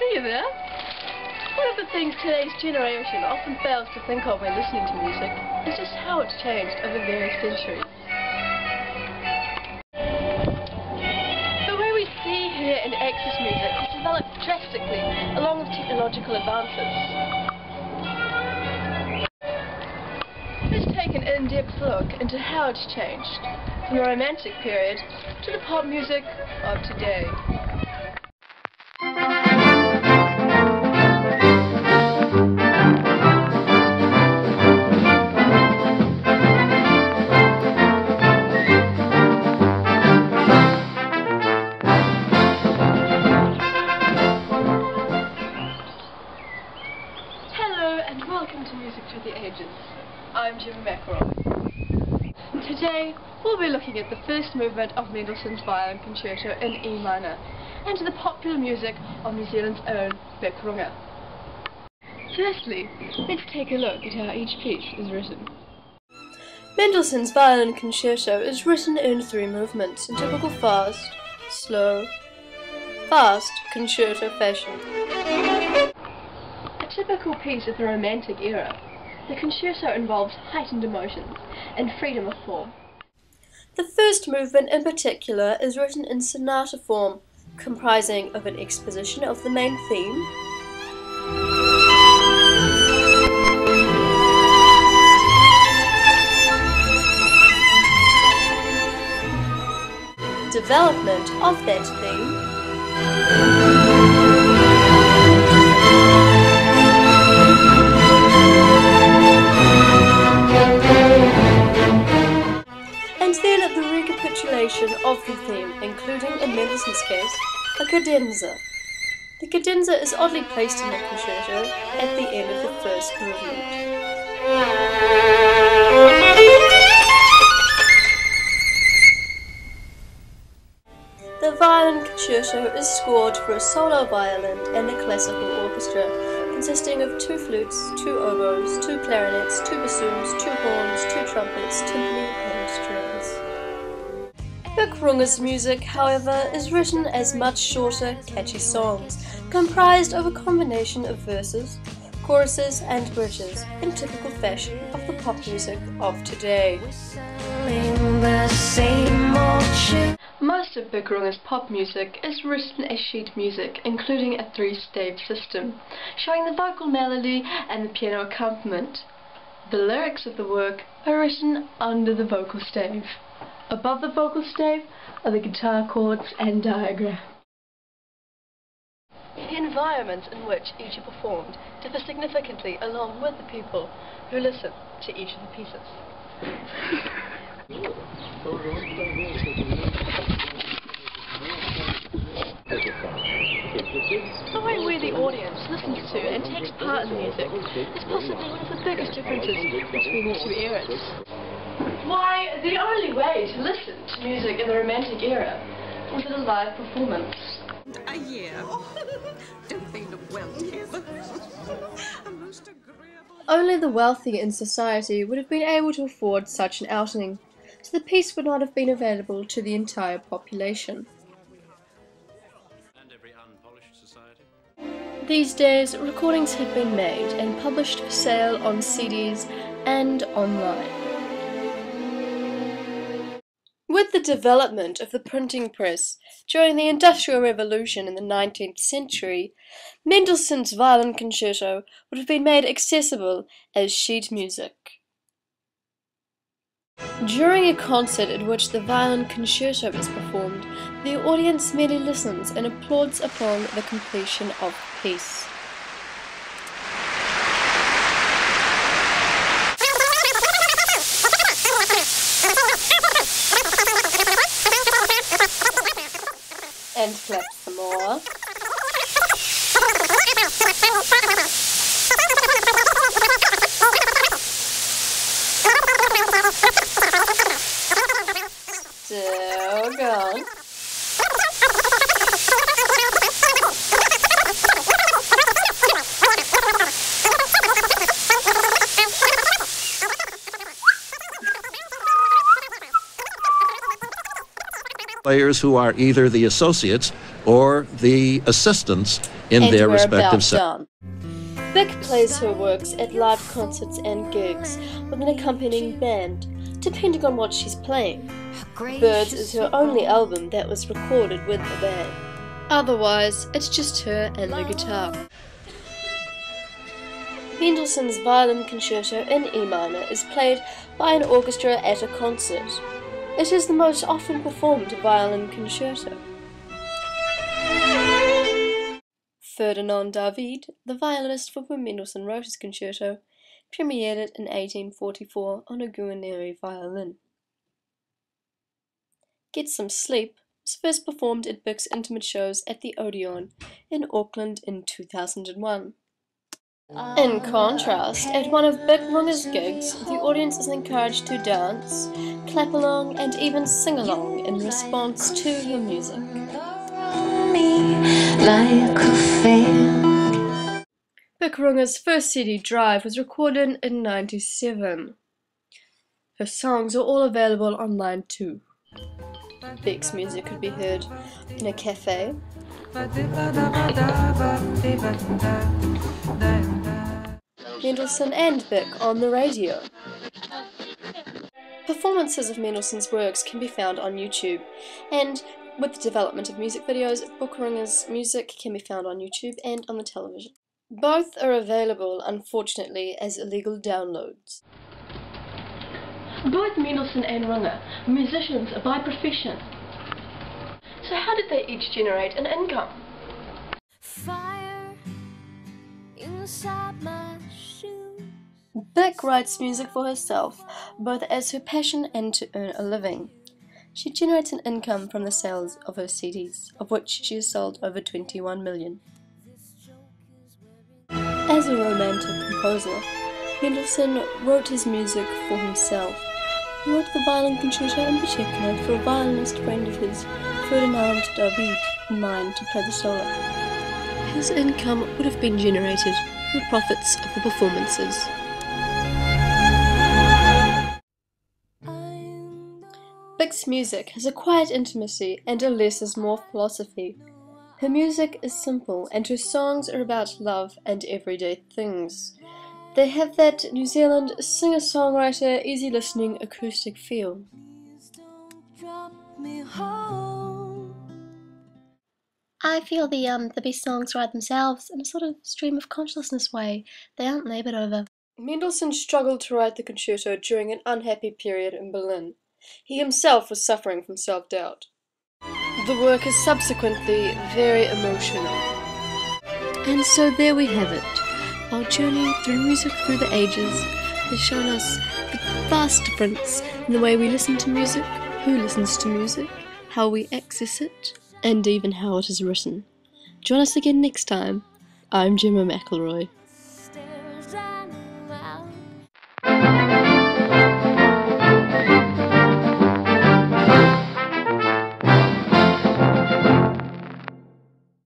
see you there. One of the things today's generation often fails to think of when listening to music is just how it's changed over various centuries. The way we see, hear and access music has developed drastically along with technological advances. Let's take an in-depth look into how it's changed from the Romantic period to the pop music of today. And welcome to Music Through the Ages. I'm Jimmy Mackerel. Today we'll be looking at the first movement of Mendelssohn's Violin Concerto in E minor and to the popular music of New Zealand's own Beckrunger. Firstly, let's take a look at how each piece is written. Mendelssohn's Violin Concerto is written in 3 movements in typical fast, slow, fast concerto fashion. A typical piece of the Romantic era, the concerto involves heightened emotions and freedom of form. The first movement in particular is written in sonata form, comprising of an exposition of the main theme, development of that theme, of the theme, including, in Mendelssohn's case, a cadenza. The cadenza is oddly placed in the concerto at the end of the first movement. The violin concerto is scored for a solo violin and a classical orchestra, consisting of 2 flutes, 2 oboes, 2 clarinets, 2 bassoons, 2 horns, 2 trumpets, timpani and strings. Beckrunger's music, however, is written as much shorter, catchy songs, comprised of a combination of verses, choruses and bridges, in typical fashion of the pop music of today. Most of Beckrunger's pop music is written as sheet music, including a 3-stave system, showing the vocal melody and the piano accompaniment. The lyrics of the work are written under the vocal stave. Above the vocal stave are the guitar chords and diagram. The environments in which each are performed differ significantly along with the people who listen to each of the pieces. The way we, the audience, listens to and takes part in the music is possibly one of the biggest differences between the 2 eras. Why, the only way to listen to music in the Romantic era was at a live performance. A year. Don't they look well together? A most agreeable... Only the wealthy in society would have been able to afford such an outing, so the piece would not have been available to the entire population. And every unpolished society. These days, recordings have been made and published for sale on CDs and online. With the development of the printing press during the Industrial Revolution in the 19th century, Mendelssohn's Violin Concerto would have been made accessible as sheet music. During a concert at which the violin concerto is performed, the audience merely listens and applauds upon the completion of the piece. And clap some more. Still going. Players who are either the associates or the assistants in and their we're respective about done. Beck plays her works at live concerts and gigs with an accompanying band, depending on what she's playing. Birds is her only album that was recorded with the band. Otherwise, it's just her and the guitar. Mendelssohn's Violin Concerto in E minor is played by an orchestra at a concert. It is the most often performed violin concerto. Ferdinand David, the violinist for whom Mendelssohn wrote his concerto, premiered it in 1844 on a Guarneri violin. Get Some Sleep was first performed at Beck's intimate shows at the Odeon in Auckland in 2001. In contrast, at one of Beck Runger's gigs, the audience is encouraged to dance, clap along, and even sing along in response to her music. Beck Runger's first CD, Drive, was recorded in 1997. Her songs are all available online too. Beck's music could be heard in a cafe, Mendelssohn and Beck on the radio. Performances of Mendelssohn's works can be found on YouTube, and with the development of music videos, Beck Runger's music can be found on YouTube and on the television. Both are available, unfortunately, as illegal downloads. Both Mendelssohn and Runger were musicians by profession. So how did they each generate an income? Fire inside my shoes. Beck writes music for herself, both as her passion and to earn a living. She generates an income from the sales of her CDs, of which she has sold over 21 million. As a romantic composer, Mendelssohn wrote his music for himself. He wrote the Violin Concerto in particular for a violinist friend of his, Ferdinand David, in mind to play the solo. His income would have been generated from the profits of the performances. Beck's music has a quiet intimacy and a less is more philosophy. Her music is simple and her songs are about love and everyday things. They have that New Zealand singer-songwriter, easy-listening acoustic feel. I feel the best songs write themselves in a sort of stream of consciousness way. They aren't laboured over. Mendelssohn struggled to write the concerto during an unhappy period in Berlin. He himself was suffering from self-doubt. The work is subsequently very emotional. And so there we have it. Our journey through music through the ages has shown us the vast difference in the way we listen to music, who listens to music, how we access it, and even how it is written. Join us again next time. I'm Gemma McElroy.